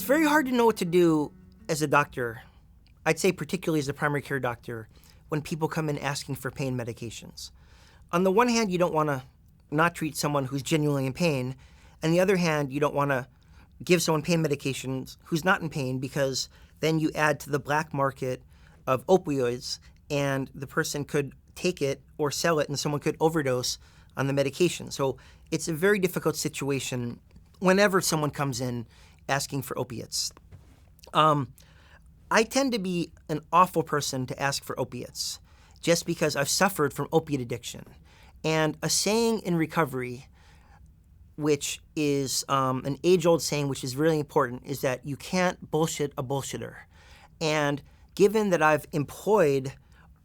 very hard to know what to do as a doctor. I'd say particularly as a primary care doctor when people come in asking for pain medications. On the one hand, you don't want to not treat someone who's genuinely in pain. On the other hand, you don't want to give someone pain medications who's not in pain, because then you add to the black market of opioids and the person could take it or sell it and someone could overdose on the medication. So it's a very difficult situation whenever someone comes in asking for opiates. I tend to be an awful person to ask for opiates just because I've suffered from opiate addiction. And a saying in recovery, which is an age-old saying which is really important, is that you can't bullshit a bullshitter. And given that I've employed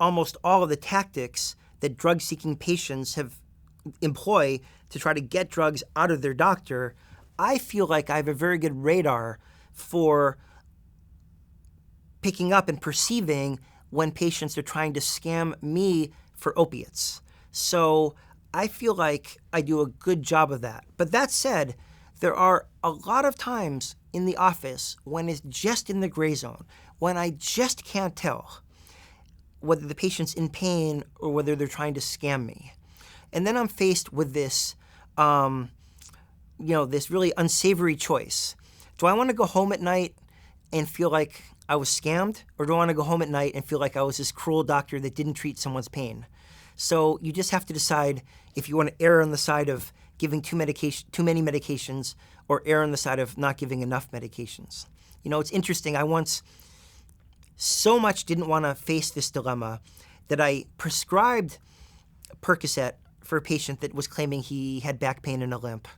almost all of the tactics that drug-seeking patients employ to try to get drugs out of their doctor, I feel like I have a very good radar for picking up and perceiving when patients are trying to scam me for opiates. So I feel like I do a good job of that. But that said, there are a lot of times in the office when it's just in the gray zone, when I just can't tell whether the patient's in pain or whether they're trying to scam me. And then I'm faced with this, this really unsavory choice. Do I want to go home at night and feel like I was scammed, or do I want to go home at night and feel like I was this cruel doctor that didn't treat someone's pain? So you just have to decide if you want to err on the side of giving too many medications or err on the side of not giving enough medications. You know, it's interesting. I once so much didn't want to face this dilemma that I prescribed Percocet for a patient that was claiming he had back pain and a limp.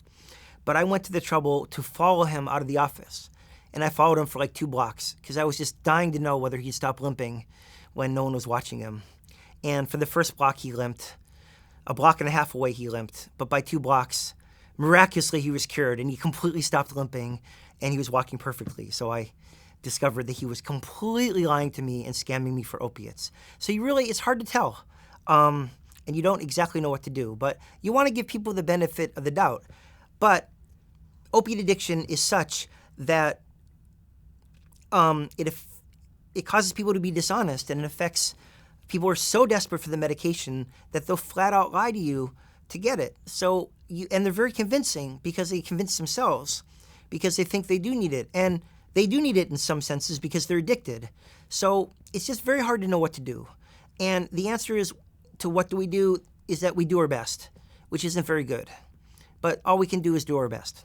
But I went to the trouble to follow him out of the office. And I followed him for like 2 blocks because I was just dying to know whether he'd stop limping when no one was watching him. And for the first block, he limped. A block and a half away, he limped. But by 2 blocks, miraculously, he was cured, and he completely stopped limping, and he was walking perfectly. So I discovered that he was completely lying to me and scamming me for opiates. So it's hard to tell, and you don't exactly know what to do. But you want to give people the benefit of the doubt. But opiate addiction is such that it causes people to be dishonest, and it affects people who are so desperate for the medication that they'll flat out lie to you to get it. And they're very convincing because they convince themselves because they think they do need it. And they do need it in some senses because they're addicted. So it's just very hard to know what to do. And the answer to what do we do is that we do our best, which isn't very good. But all we can do is do our best.